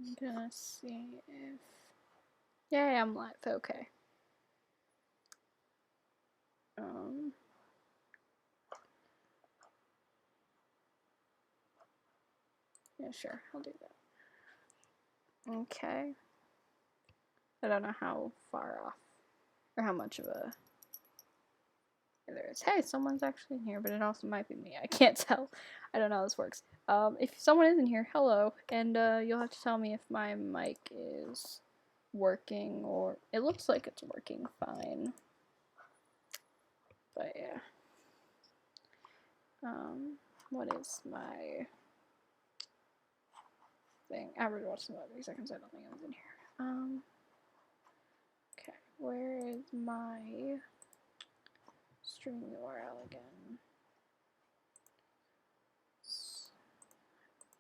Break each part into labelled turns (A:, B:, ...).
A: I'm gonna see if... Yeah, I'm live. Okay. Yeah, sure. I'll do that. Okay. I don't know how far off or how much of a there is. Hey, someone's actually in here, but it also might be me. I can't tell. I don't know how this works. If someone is in here, hello, and you'll have to tell me if my mic is working, or it looks like it's working fine. But yeah. What is my thing? Average watch in about 3 seconds. I don't think I was in here. Okay, where is my stream URL again?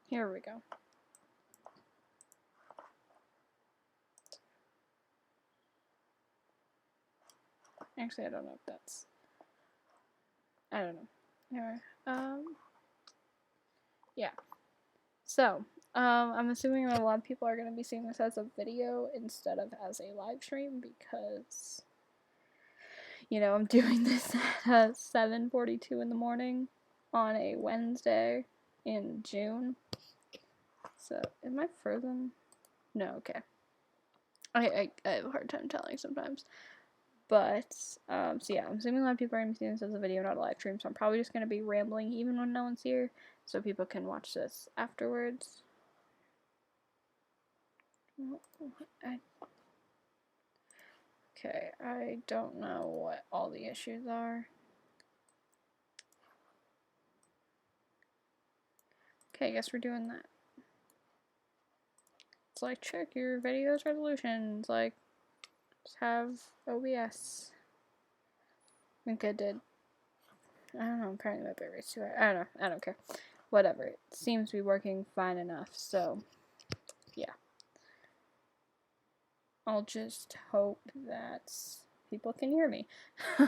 A: Here we go. Actually, I don't know if that's... I don't know. Anyway, yeah. So, I'm assuming that a lot of people are going to be seeing this as a video instead of as a live stream because, you know, I'm doing this at 7:42 in the morning on a Wednesday in June. So, am I frozen? No, okay. I have a hard time telling sometimes. But, so yeah, I'm assuming a lot of people are going to be seeing this as a video, not a live stream, so I'm probably just going to be rambling even when no one's here, so people can watch this afterwards. Okay, I don't know what all the issues are. Okay, I guess we're doing that. It's like, check your video's resolution. It's like, just have OBS. I think I did. I don't know, apparently my bitrate's too high. I don't know, I don't care. Whatever, it seems to be working fine enough, so, yeah. I'll just hope that people can hear me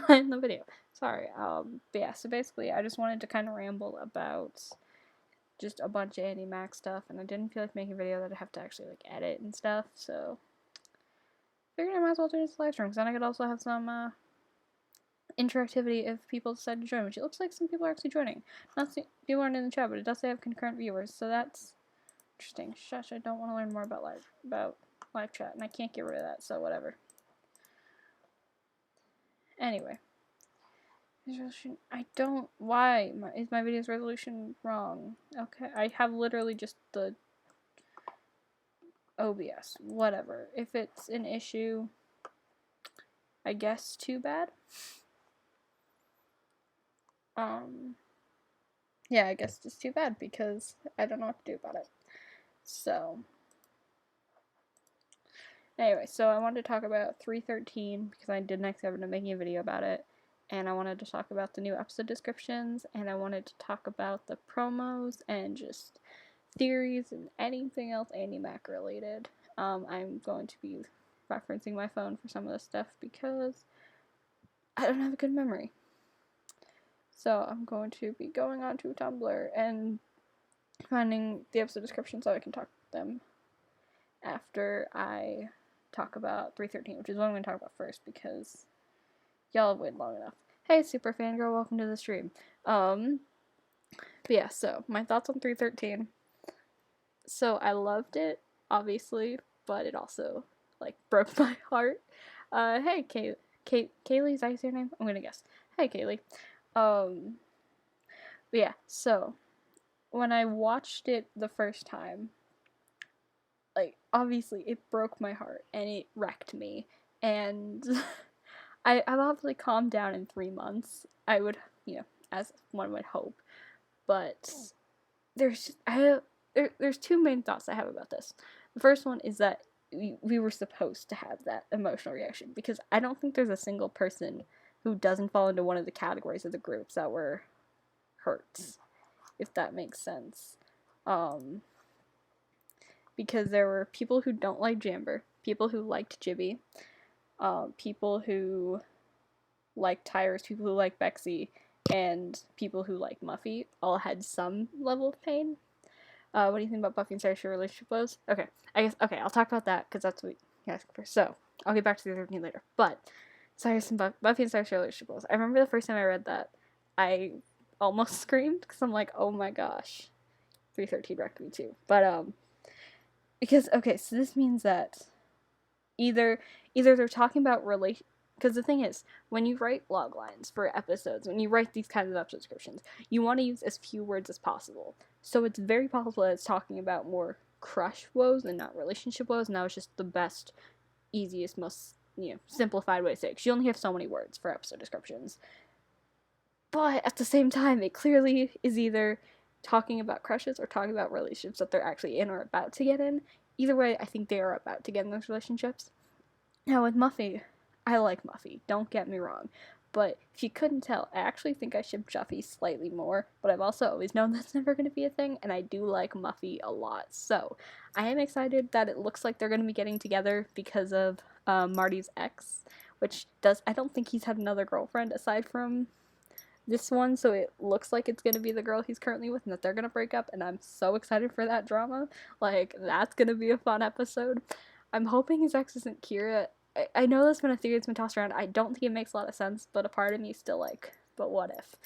A: in the video. Sorry, but yeah, so basically I just wanted to kind of ramble about just a bunch of Andi Mack stuff, and I didn't feel like making a video that I have to actually, like, edit and stuff, so figured I might as well do this live stream, because then I could also have some, interactivity if people decide to join, which it looks like some people are actually joining. Not people aren't in the chat, but it does say I have concurrent viewers, so that's interesting. Shush, I don't want to learn more about live chat, and I can't get rid of that, so whatever. Anyway. Resolution, I don't, why? Is my video's resolution wrong? Okay, I have literally just the OBS, whatever. If it's an issue, I guess too bad. Yeah, I guess just too bad because I don't know what to do about it. So, anyway, so I wanted to talk about 313 because I did next episode making a video about it, and I wanted to talk about the new episode descriptions, and I wanted to talk about the promos and just theories and anything else Andi Mack related. I'm going to be referencing my phone for some of this stuff because I don't have a good memory. So I'm going to be going on to Tumblr and finding the episode description so I can talk about them after I talk about 313, which is what I'm going to talk about first because y'all have waited long enough. Hey, super fangirl, welcome to the stream. But yeah, so my thoughts on 313. So I loved it, obviously, but it also, like, broke my heart. Hey, Kaylee, is that your name? I'm gonna guess. Hey, Kaylee. But yeah, so, when I watched it the first time, like, obviously, it broke my heart, and it wrecked me, and I've obviously calmed down in 3 months, I would, you know, as one would hope, but there's two main thoughts I have about this. The first one is that we were supposed to have that emotional reaction because I don't think there's a single person who doesn't fall into one of the categories of the groups that were hurt, if that makes sense. Because there were people who don't like Jamber, people who liked Jibby, people who liked Tyrus, people who liked Bexy, and people who liked Muffy all had some level of pain. What do you think about Buffy and Cyrus' relationship was? Okay, I guess, okay, I'll talk about that, because that's what you asked for. So, I'll get back to the 13 later. But, Buffy and Cyrus' relationship was. I remember the first time I read that, I almost screamed, because I'm like, oh my gosh. 313 wrecked me too. But, because, okay, so this means that either they're talking about relation, because the thing is, when you write log lines for episodes, when you write these kinds of episode descriptions, you want to use as few words as possible. So it's very possible that it's talking about more crush woes and not relationship woes, and that was just the best, easiest, most, simplified way to say it, because you only have so many words for episode descriptions. But at the same time, it clearly is either talking about crushes or talking about relationships that they're actually in or about to get in. Either way, I think they are about to get in those relationships. Now, with Muffy, I like Muffy, don't get me wrong. But if you couldn't tell, I actually think I ship Juffy slightly more, but I've also always known that's never going to be a thing, and I do like Muffy a lot. So, I am excited that it looks like they're going to be getting together because of Marty's ex, which I don't think he's had another girlfriend aside from this one, so it looks like it's going to be the girl he's currently with and that they're going to break up, and I'm so excited for that drama. Like, that's going to be a fun episode. I'm hoping his ex isn't Kira. I know that's been a theory that's been tossed around. I don't think it makes a lot of sense, but a part of me is still like, but what if?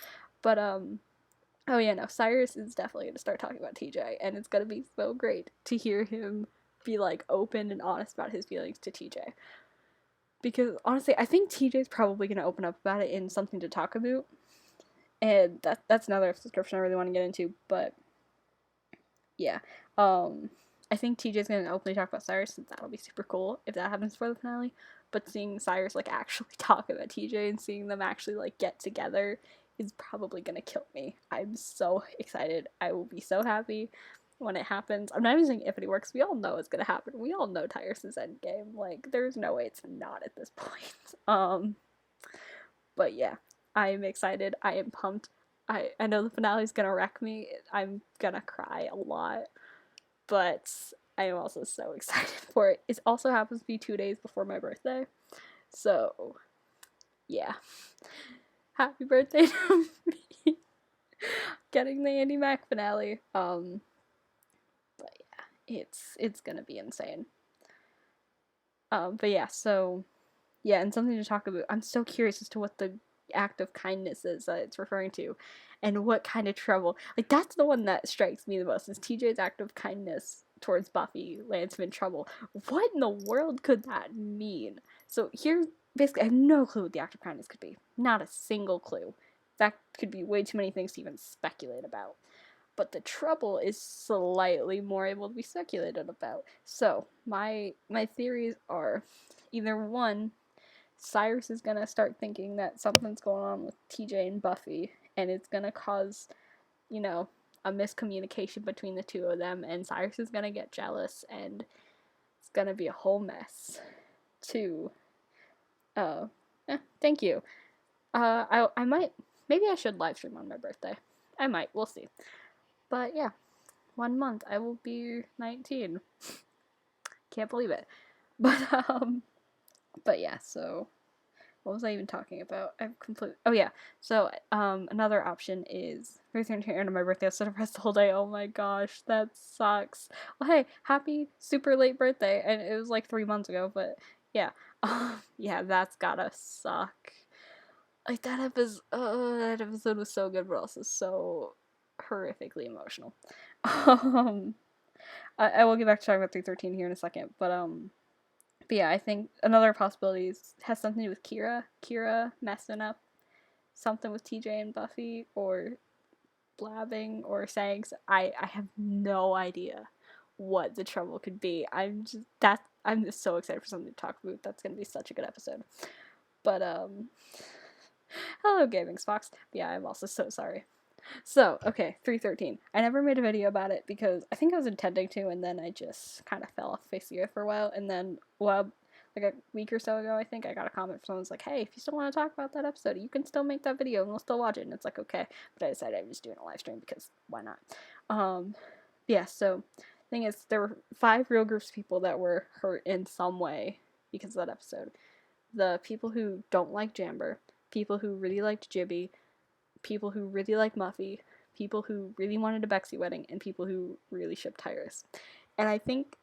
A: But, oh yeah, no, Cyrus is definitely going to start talking about TJ, and it's going to be so great to hear him be, like, open and honest about his feelings to TJ. Because, honestly, I think TJ's probably going to open up about it in Something to Talk About, and that's another subscription I really want to get into, but yeah. I think TJ's gonna openly talk about Cyrus, and that'll be super cool if that happens for the finale. But seeing Cyrus like actually talk about TJ and seeing them actually like get together is probably gonna kill me. I'm so excited. I will be so happy when it happens. I'm not even saying if it works. We all know it's gonna happen. We all know Tyrus's endgame. Like, there's no way it's not at this point. But yeah, I am excited. I am pumped. I know the finale's gonna wreck me. I'm gonna cry a lot. But I am also so excited for it. It also happens to be 2 days before my birthday. So, yeah. Happy birthday to me. Getting the Andi Mack finale. But yeah, it's gonna be insane. But yeah, so yeah, and something to talk about. I'm so curious as to what the act of kindness is that it's referring to, and what kind of trouble. Like, that's the one that strikes me the most, is TJ's act of kindness towards Buffy lands him in trouble. What in the world could that mean? So here, basically, I have no clue what the act of kindness could be. Not a single clue. That could be way too many things to even speculate about. But the trouble is slightly more able to be speculated about. So, my theories are either one, Cyrus is gonna start thinking that something's going on with TJ and Buffy, and it's gonna cause, a miscommunication between the two of them, and Cyrus is gonna get jealous, and it's gonna be a whole mess. Two, thank you. I might, maybe I should live stream on my birthday. I might, we'll see. But yeah, 1 month, I will be 19. Can't believe it. But yeah, so what was I even talking about? I've completely. Oh yeah. So another option is 3:30 on my birthday. I stood up rest the whole day. Oh my gosh, that sucks. Well, hey, happy super late birthday, and it was like 3 months ago. But yeah, yeah, that's gotta suck. Like, that episode was so good, but also so horrifically emotional. I will get back to talking about 313 here in a second, but yeah, I think another possibility has something to do with Kira messing up something with TJ and Buffy, or blabbing, or saying. I have no idea what the trouble could be. I'm just so excited for something to talk about. That's gonna be such a good episode. But hello, Gaming Fox. Yeah, I'm also so sorry. So, okay, 313. I never made a video about it because I think I was intending to, and then I just kind of fell off the face of the earth for a while, and then, well, like a week or so ago, I think, I got a comment from someone who's like, hey, if you still want to talk about that episode, you can still make that video, and we'll still watch it, and it's like, okay, but I decided I'm just doing a live stream, because why not? Yeah, so, thing is, there were 5 real groups of people that were hurt in some way because of that episode. The people who don't like Jamber, people who really liked Jibby, people who really like Muffy, people who really wanted a Bexy wedding and people who really shipped Tyrus. And I think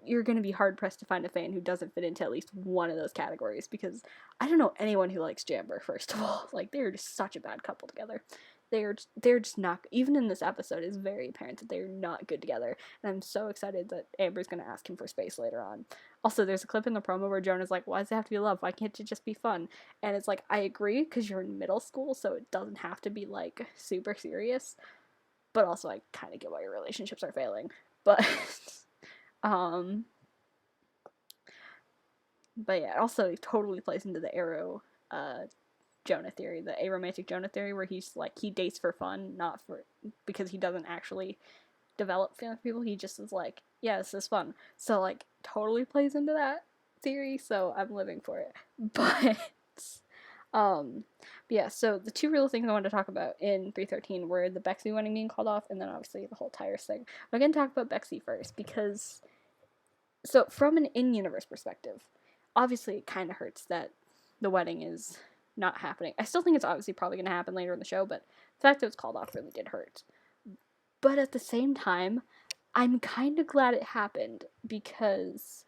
A: you're going to be hard pressed to find a fan who doesn't fit into at least one of those categories, because I don't know anyone who likes Jamber, first of all. Like, they're just such a bad couple together. They're just not, even in this episode, it's very apparent that they're not good together, and I'm so excited that Amber's going to ask him for space later on. Also, there's a clip in the promo where Jonah's like, why does it have to be love? Why can't it just be fun? And it's like, I agree, because you're in middle school, so it doesn't have to be, like, super serious, but also I kind of get why your relationships are failing. But but yeah, it also totally plays into the Arrow Jonah theory, the aromantic Jonah theory, where he's like, he dates for fun, not for, because he doesn't actually develop feelings for people. He just is like, yeah, this is fun. So like, totally plays into that theory. So I'm living for it. But yeah. So the two real things I wanted to talk about in 313 were the Bexy wedding being called off, and then obviously the whole Tyrus thing. I'm gonna talk about Bexy first because, so from an in-universe perspective, obviously it kind of hurts that the wedding is not happening. I still think it's obviously probably going to happen later in the show, but the fact that it was called off really did hurt. But at the same time, I'm kind of glad it happened, because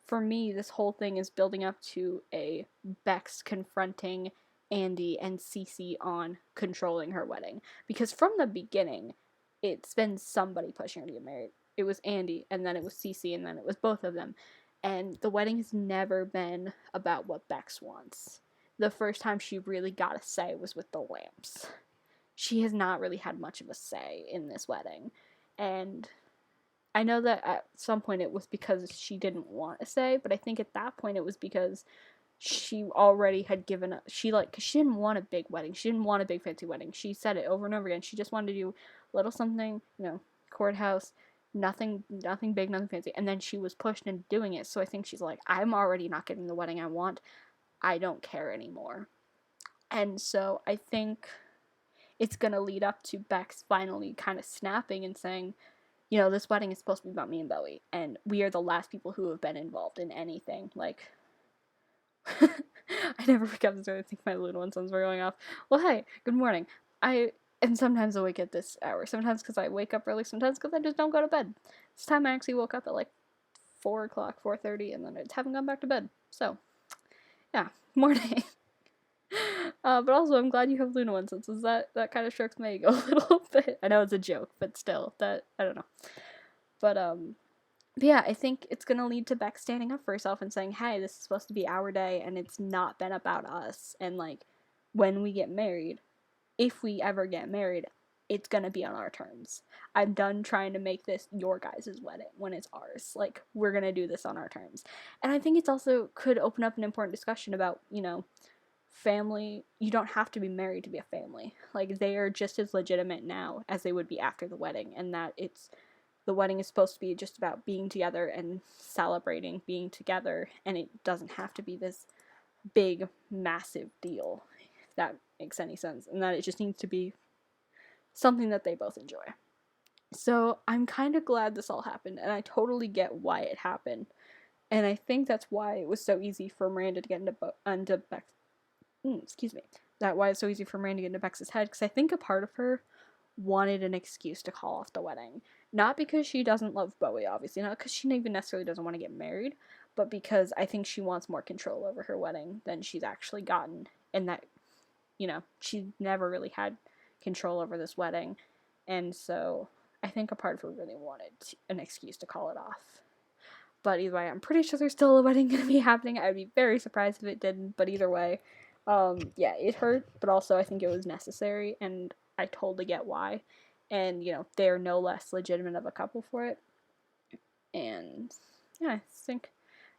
A: for me, this whole thing is building up to a Bex confronting Andi and Cece on controlling her wedding. Because from the beginning, it's been somebody pushing her to get married. It was Andi, and then it was Cece, and then it was both of them. And the wedding has never been about what Bex wants. The first time she really got a say was with the lamps. She has not really had much of a say in this wedding. And I know that at some point it was because she didn't want a say, but I think at that point it was because she already had given up. Cause she didn't want a big wedding. She didn't want a big fancy wedding. She said it over and over again. She just wanted to do a little something, courthouse, nothing big, nothing fancy. And then she was pushed into doing it. So I think she's like, I'm already not getting the wedding I want. I don't care anymore. And so I think it's going to lead up to Bex finally kind of snapping and saying, this wedding is supposed to be about me and Bowie, and we are the last people who have been involved in anything. Like, I never pick up this way. I think my little one sounds going off. Well, hey, good morning. I am sometimes awake at this hour. Sometimes because I wake up early, sometimes because I just don't go to bed. This time I actually woke up at like 4 o'clock, 4:30, and then I just haven't gone back to bed. So, yeah, morning. But also, I'm glad you have Luna one, since that kind of strokes my ego a little bit. I know it's a joke, but still, I don't know. But yeah, I think it's gonna lead to Beck standing up for herself and saying, hey, this is supposed to be our day, and it's not been about us, and like, when we get married, if we ever get married, it's gonna be on our terms. I'm done trying to make this your guys' wedding when it's ours. Like, we're gonna do this on our terms. And I think it's also could open up an important discussion about, family. You don't have to be married to be a family. Like, they are just as legitimate now as they would be after the wedding, and that the wedding is supposed to be just about being together and celebrating being together, and it doesn't have to be this big, massive deal, if that makes any sense, and that it just needs to be something that they both enjoy. So I'm kind of glad this all happened, and I totally get why it happened, and I think that's why it was so easy for Miranda to get into Bex. That why it's so easy for Miranda to get into Bex's head, because I think a part of her wanted an excuse to call off the wedding. Not because she doesn't love Bowie, obviously, not because she even necessarily doesn't want to get married, but because I think she wants more control over her wedding than she's actually gotten, and that, she never really had control over this wedding, and so I think a part of her really wanted an excuse to call it off. But either way, I'm pretty sure there's still a wedding going to be happening. I'd be very surprised if it didn't, but either way, yeah, it hurt, but also I think it was necessary, and I totally get why. And, they're no less legitimate of a couple for it. And, yeah, I think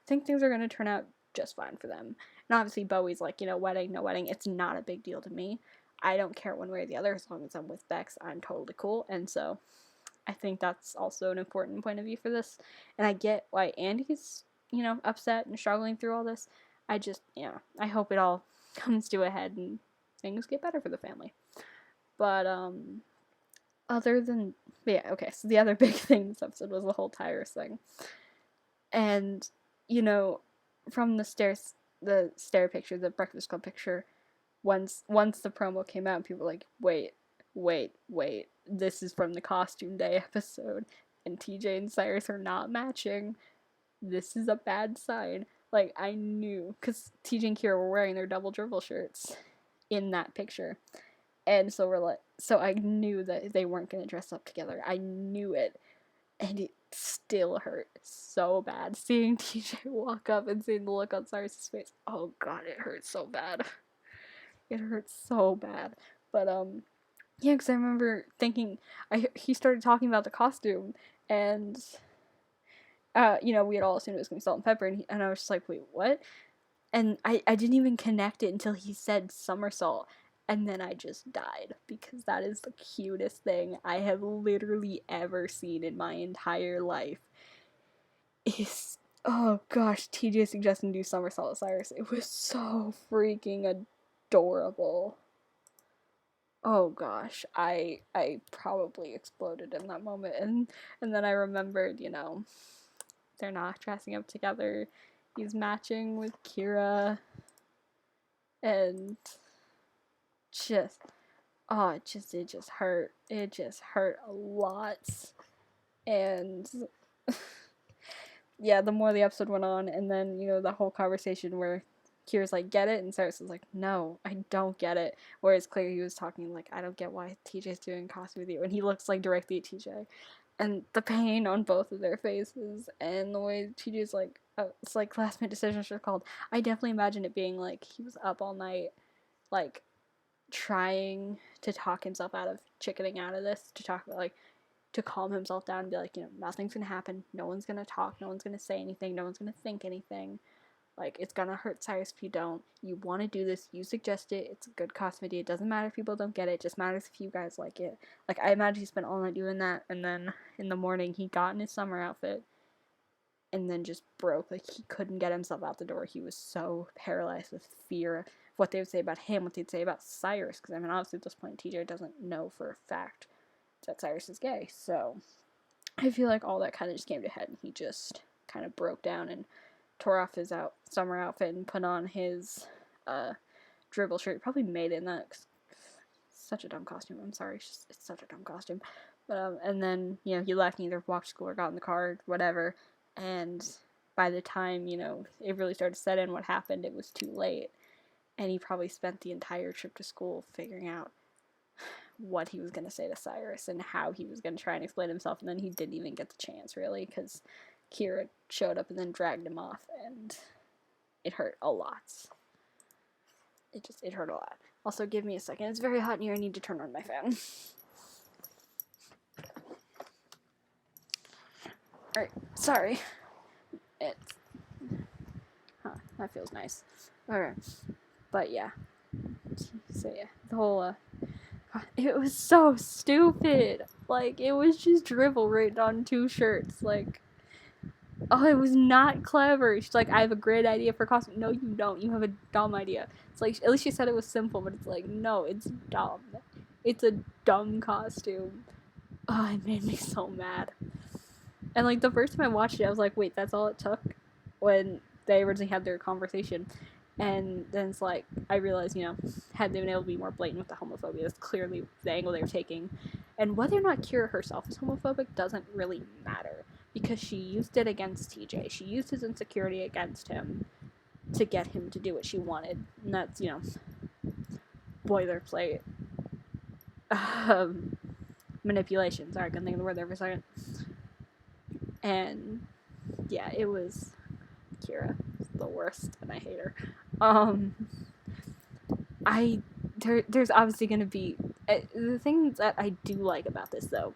A: things are going to turn out just fine for them. And obviously Bowie's like, wedding, no wedding, it's not a big deal to me. I don't care one way or the other, as long as I'm with Bex, I'm totally cool. And so I think that's also an important point of view for this. And I get why Andy's, upset and struggling through all this. I just, I hope it all comes to a head and things get better for the family. But, so the other big thing this episode was the whole Tyrus thing. And, from the stair picture, the Breakfast Club picture, once the promo came out, people were like, wait, wait, this is from the costume day episode, and TJ and Cyrus are not matching. This is a bad sign. Like, I knew, because TJ and Kira were wearing their double dribble shirts in that picture. And so I knew that they weren't going to dress up together. I knew it. And it still hurt so bad. Seeing TJ walk up and seeing the look on Cyrus's face. Oh god, it hurt so bad. It hurt so bad. But, yeah, because I remember thinking, he started talking about the costume, and, we had all assumed it was going to be Salt and Pepper, and I was just like, wait, what? And I didn't even connect it until he said somersault, and then I just died, because that is the cutest thing I have literally ever seen in my entire life. Oh gosh, TJ suggesting do somersault Cyrus. It was so freaking adorable. Oh gosh, I probably exploded in that moment, and then I remembered, they're not dressing up together. He's matching with Kira, and it just hurt. It just hurt a lot, and yeah, the more the episode went on, and then the whole conversation where Kira's like, get it? And Cyrus was like, no, I don't get it. Whereas clearly he was talking like, I don't get why TJ's doing costume with you. And he looks like directly at TJ. And the pain on both of their faces, and the way TJ's like, it's like last minute decisions are called. I definitely imagine it being like he was up all night, like trying to talk himself out of chickening out of this, to calm himself down and be like, nothing's gonna happen. No one's gonna talk. No one's gonna say anything. No one's gonna think anything. Like, it's gonna hurt Cyrus if you don't. You want to do this. You suggest it. It's a good costume idea. It doesn't matter if people don't get it. It just matters if you guys like it. Like, I imagine he spent all night doing that, and then in the morning he got in his summer outfit and then just broke. Like, he couldn't get himself out the door. He was so paralyzed with fear of what they would say about him, what they'd say about Cyrus. Because, obviously at this point, TJ doesn't know for a fact that Cyrus is gay. So, I feel like all that kind of just came to head, and he just kind of broke down and tore off his summer outfit and put on his dribble shirt. Probably made it in that. Such a dumb costume. I'm sorry. It's such a dumb costume. But and then he left and either walked to school or got in the car, whatever. And by the time it really started to set in what happened, it was too late. And he probably spent the entire trip to school figuring out what he was going to say to Cyrus and how he was going to try and explain himself. And then he didn't even get the chance, really, because Kira showed up and then dragged him off, and it hurt a lot. It hurt a lot. Also, give me a second. It's very hot in here. I need to turn on my fan. Alright, sorry. That feels nice. Alright. But yeah. So yeah, the whole, it was so stupid. Like, it was just dribble written on 2 shirts. Like, oh, it was not clever. She's like, I have a great idea for costume. No, you don't. You have a dumb idea. It's like, at least she said it was simple, but it's like, no, it's dumb. It's a dumb costume. Oh, it made me so mad. And, like, the first time I watched it, I was like, wait, that's all it took? When they originally had their conversation. And then it's like, I realized, had they been able to be more blatant with the homophobia, that's clearly the angle they were taking. And whether or not Kira herself is homophobic doesn't really matter. Because she used it against TJ. She used his insecurity against him to get him to do what she wanted. And that's, boilerplate. Manipulation. Sorry, I couldn't think of the word there for a second. And, yeah, it was Kira. The worst, and I hate her. There's obviously going to be... the thing that I do like about this, though,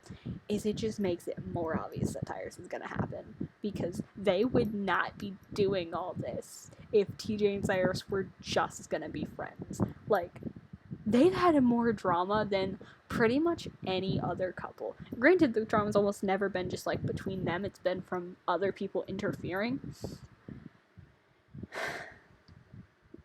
A: is it just makes it more obvious that Cyrus is going to happen. Because they would not be doing all this if TJ and Cyrus were just going to be friends. Like, they've had more drama than pretty much any other couple. Granted, the drama's almost never been just, like, between them. It's been from other people interfering.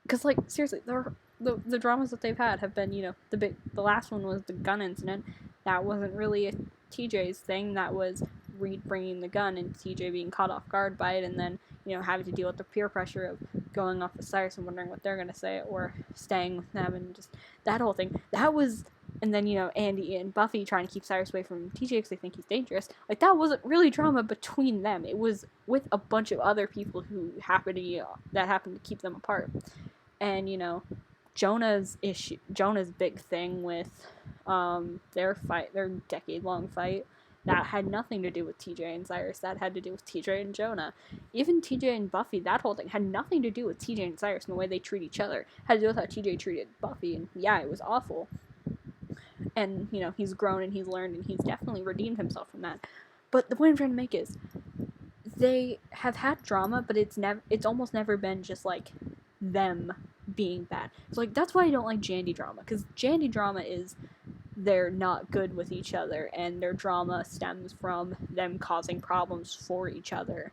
A: Because, like, seriously, the dramas that they've had have been, the last one was the gun incident. That wasn't really a TJ's thing. That was Reed bringing the gun and TJ being caught off guard by it, and then, having to deal with the peer pressure of going off with Cyrus and wondering what they're going to say, or staying with them, and just that whole thing. That was And then, Andi and Buffy trying to keep Cyrus away from TJ because they think he's dangerous. Like, that wasn't really drama between them. It was with a bunch of other people who happened to keep them apart. And, Jonah's big thing with their decade-long fight, that had nothing to do with TJ and Cyrus. That had to do with TJ and Jonah. Even TJ and Buffy, that whole thing had nothing to do with TJ and Cyrus and the way they treat each other. It had to do with how TJ treated Buffy, and yeah, it was awful. And, he's grown and he's learned and he's definitely redeemed himself from that. But the point I'm trying to make is, they have had drama, but it's almost never been just, like, them being bad. So, like, that's why I don't like Jandy drama, because Jandy drama is they're not good with each other, and their drama stems from them causing problems for each other.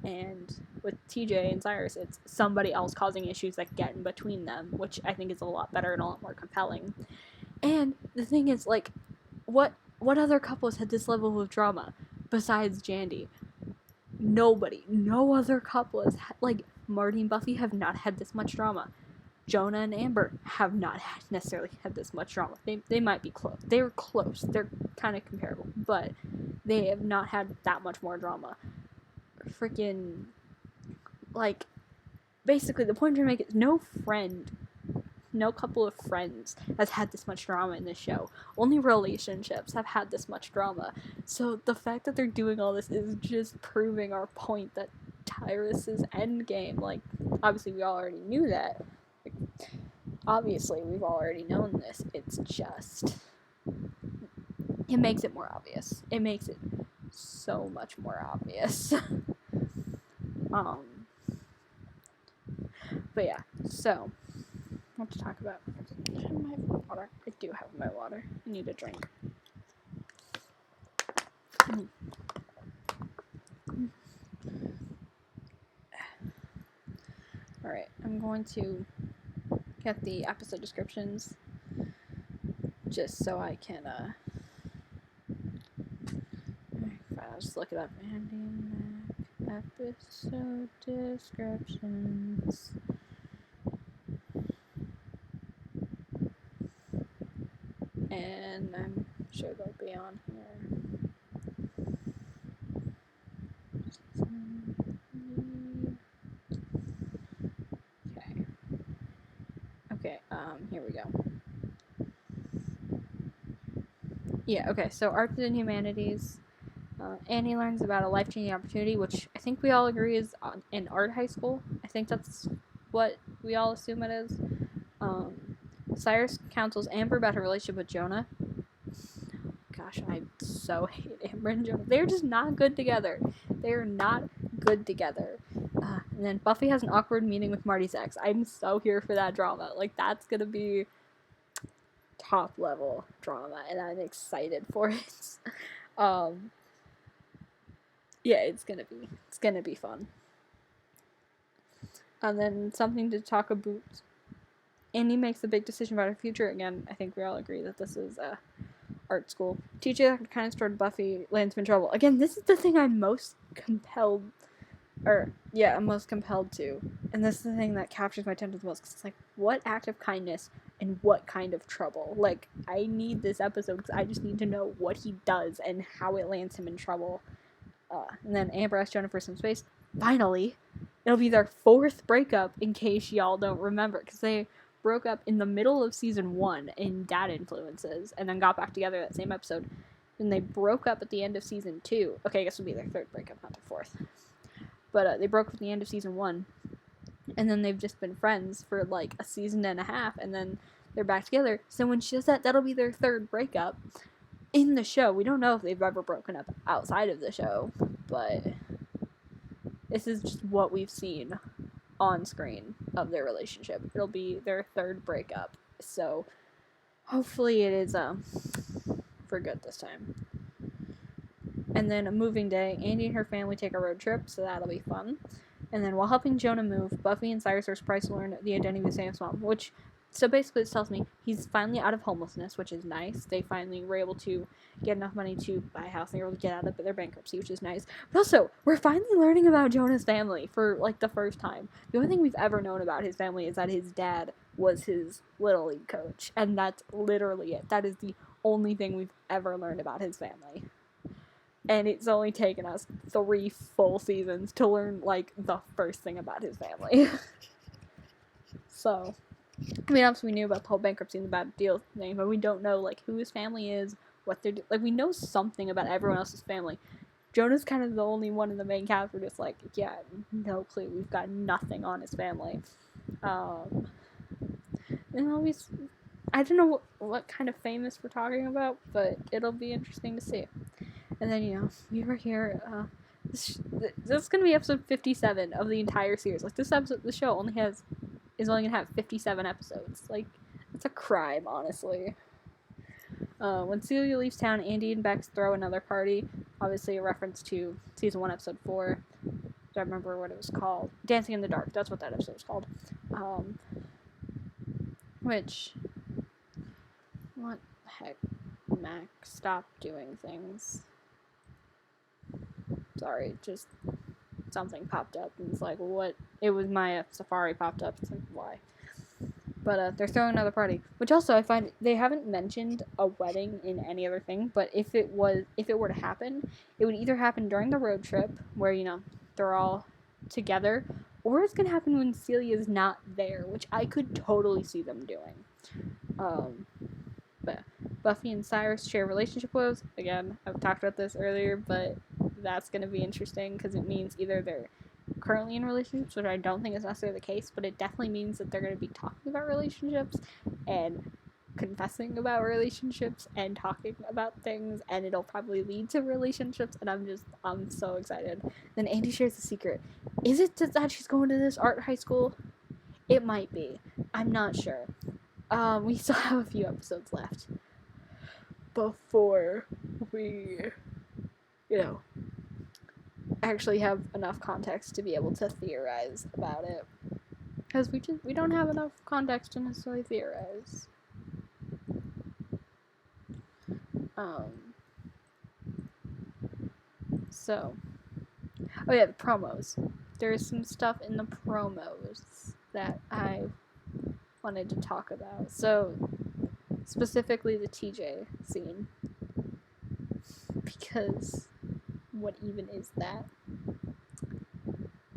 A: And with TJ and Cyrus, it's somebody else causing issues that get in between them, which I think is a lot better and a lot more compelling. And the thing is, like, what other couples had this level of drama besides Jandy? Nobody. No other couple has like, Marty and Buffy have not had this much drama. Jonah and Amber have not necessarily had this much drama. They might be close. They're close. They're kind of comparable. But they have not had that much more drama. Freaking, like, basically the point I'm trying to make is no couple of friends has had this much drama in this show. Only relationships have had this much drama. So the fact that they're doing all this is just proving our point that Tyrus's endgame, like, obviously we all already knew that. Like, obviously we've already known this. It's just, it makes it more obvious. It makes it so much more obvious. But yeah, so what to talk about? I have my water. I do have my water. I need a drink. Alright, I'm going to get the episode descriptions just so I can, I'll just look it up. Andi Mack episode descriptions. And I'm sure they'll be on here. Okay, here we go. Yeah, okay, so Arts and Humanities. Andi learns about a life-changing opportunity, which I think we all agree is in art high school. I think that's what we all assume it is. Cyrus counsels Amber about her relationship with Jonah. Gosh, I so hate Amber and Jonah. They're just not good together. They're not good together. And then Buffy has an awkward meeting with Marty's ex. I'm so here for that drama. Like, that's gonna be top level drama, and I'm excited for it. Yeah, it's gonna be fun. And then something to talk about. Andi makes a big decision about her future. Again, I think we all agree that this is art school. TJ that kind of started Buffy lands him in trouble. Again, this is the thing I'm most compelled to. And this is the thing that captures my attention the most. Cause it's like, what act of kindness and what kind of trouble? Like, I need this episode because I just need to know what he does and how it lands him in trouble. And then Amber asks Jonah for some space. Finally, it'll be their 4th breakup, in case y'all don't remember, because they broke up in the middle of season 1 in Dad Influences, and then got back together that same episode. Then they broke up at the end of season 2. Okay, I guess it'll be their 3rd breakup, not their 4th. But they broke up at the end of season 1, and then they've just been friends for like a season and a half, and then they're back together. So when she does that, that'll be their 3rd breakup in the show. We don't know if they've ever broken up outside of the show, but this is just what we've seen on screen of their relationship. It'll be their 3rd breakup, so hopefully it is for good this time. And then a moving day, Andi and her family take a road trip, so that'll be fun. And then while helping Jonah move, Buffy and Cyrus are surprised to learn the identity of Sam's mom, which, so basically this tells me he's finally out of homelessness, which is nice. They finally were able to get enough money to buy a house, and they were able to get out of their bankruptcy, which is nice. But also, we're finally learning about Jonah's family for, like, the first time. The only thing we've ever known about his family is that his dad was his Little League coach. And that's literally it. That is the only thing we've ever learned about his family. And it's only taken us 3 full seasons to learn, like, the first thing about his family. So, I mean, obviously we knew about the whole bankruptcy and the bad deal thing, but we don't know, like, who his family is, what they're like, we know something about everyone else's family. Jonah's kind of the only one in the main cast where just, like, yeah, no clue. We've got nothing on his family. And always, I don't know what kind of famous we're talking about, but it'll be interesting to see. And then, we were here, this is going to be episode 57 of the entire series. Like, the show is only going to have 57 episodes. Like, that's a crime, honestly. When Celia leaves town, Andi and Bex throw another party. Obviously a reference to season 1, episode 4. I don't remember what it was called. Dancing in the Dark, that's what that episode was called. Which, what the heck? Mack, stop doing things. Sorry, just something popped up, and it's like, what? It was my Safari popped up, it's like, why? But they're throwing another party, which also I find they haven't mentioned a wedding in any other thing, but if it were to happen, it would either happen during the road trip, where, they're all together, or it's gonna happen when Celia's not there, which I could totally see them doing. But Buffy and Cyrus share relationship woes. Again, I've talked about this earlier, but that's going to be interesting because it means either they're currently in relationships, which I don't think is necessarily the case, but it definitely means that they're going to be talking about relationships and confessing about relationships and talking about things, and it'll probably lead to relationships, and I'm so excited. Then Andi shares the secret. Is it that she's going to this art high school? It might be. I'm not sure. We still have a few episodes left before we, actually have enough context to be able to theorize about it. Because we don't have enough context to necessarily theorize. Oh yeah, the promos. There's some stuff in the promos that I wanted to talk about. So, specifically the TJ scene. Because, what even is that?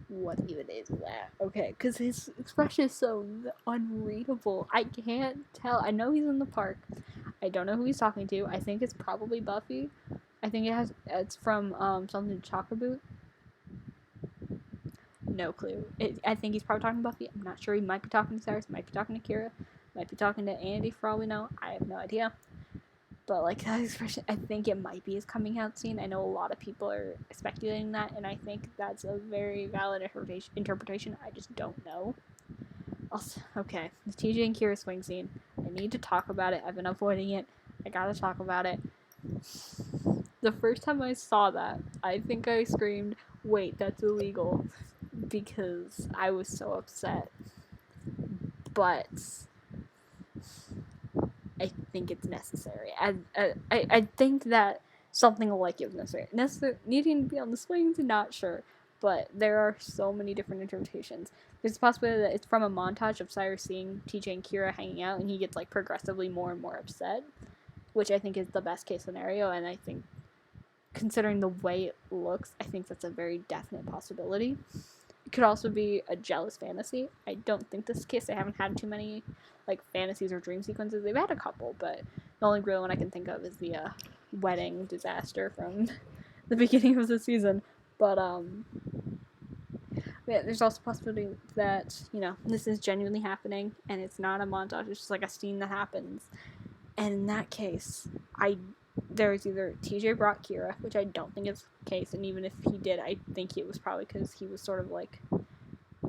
A: What even is that? Okay, because his expression is so unreadable. I can't tell. I know he's in the park. I don't know who he's talking to. I think it's probably Buffy. I think it's from something to Chocolate Boot. No clue. I think he's probably talking to Buffy. I'm not sure. He might be talking to Cyrus, might be talking to Kira, might be talking to Andi for all we know. I have no idea. But, like, that expression, I think it might be his coming out scene. I know a lot of people are speculating that, and I think that's a very valid interpretation. I just don't know. Also, okay, the TJ and Kira swing scene. I need to talk about it. I've been avoiding it. I gotta talk about it. The first time I saw that, I think I screamed, "Wait, that's illegal," because I was so upset. But I think it's necessary. I think that something like it was necessary. Needing to be on the swings, not sure. But there are so many different interpretations. There's a possibility that it's from a montage of Cyrus seeing TJ and Kira hanging out, and he gets, like, progressively more and more upset, which I think is the best case scenario, and I think, considering the way it looks, I think that's a very definite possibility. It could also be a jealous fantasy. I don't think this is the case. They haven't had too many, like, fantasies or dream sequences. They've had a couple, but the only real one I can think of is the wedding disaster from the beginning of the season. But yeah, there's also a possibility that, this is genuinely happening, and it's not a montage, it's just, like, a scene that happens. And in that case, there's either TJ brought Kira, which I don't think is the case, and even if he did, I think it was probably because he was sort of, like,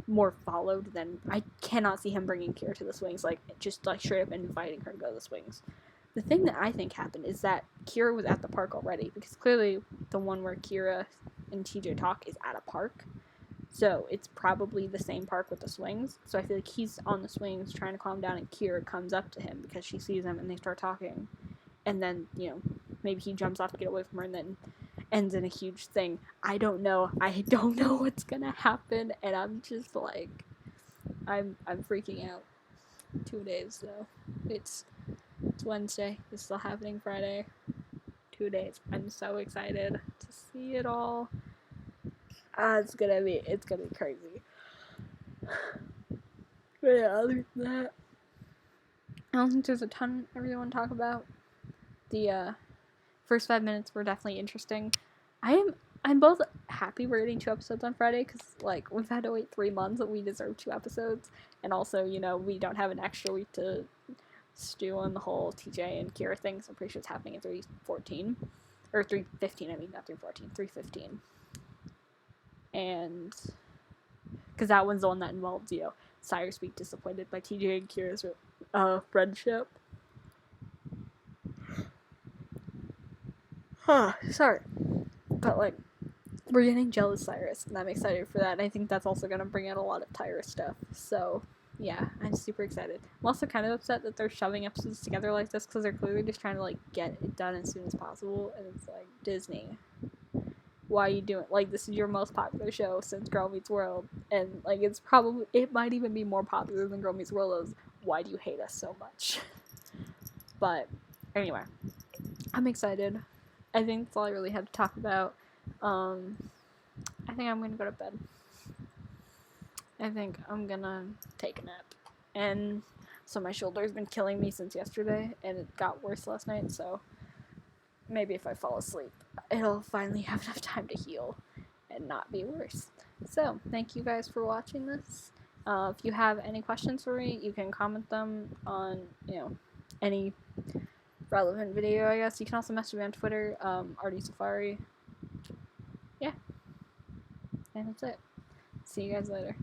A: more followed than, I cannot see him bringing Kira to the swings, like, just, like, straight up inviting her to go to the swings. The thing that I think happened is that Kira was at the park already, because clearly the one where Kira and TJ talk is at a park, so it's probably the same park with the swings, so I feel like he's on the swings trying to calm down, and Kira comes up to him because she sees him, and they start talking, and then, maybe he jumps off to get away from her, and then ends in a huge thing. I don't know what's gonna happen, and I'm just, like, I'm freaking out. 2 days though. It's Wednesday. It's still happening Friday. 2 days. I'm so excited to see it all. It's gonna be crazy. But yeah, other than that, I don't think there's a ton I really want to talk about. The first 5 minutes were definitely interesting. I'm both happy we're getting 2 episodes on Friday because like we've had to wait 3 months and we deserve 2 episodes, and also we don't have an extra week to stew on the whole TJ and Kira thing. So I'm pretty sure it's happening at 3:14 or 3:15. I mean not 3:14, 3:15, and because that one's the one that involves Cyrus being disappointed by TJ and Kira's friendship. Sorry. But, like, we're getting jealous Cyrus, and I'm excited for that, and I think that's also going to bring out a lot of Tyra stuff, so, yeah, I'm super excited. I'm also kind of upset that they're shoving episodes together like this, because they're clearly just trying to, like, get it done as soon as possible, and it's like, Disney, why are you doing, like, this is your most popular show since Girl Meets World, and, like, it might even be more popular than Girl Meets World is, why do you hate us so much? But, anyway, I'm excited. I think that's all I really had to talk about. I think I'm gonna go to bed. I think I'm gonna take a nap. And so my shoulder's been killing me since yesterday, and it got worse last night, so maybe if I fall asleep, it'll finally have enough time to heal and not be worse. So, thank you guys for watching this. If you have any questions for me, you can comment them on, any relevant video, I guess. You can also message me on Twitter, Artie Safari. Yeah. And that's it. See you guys later.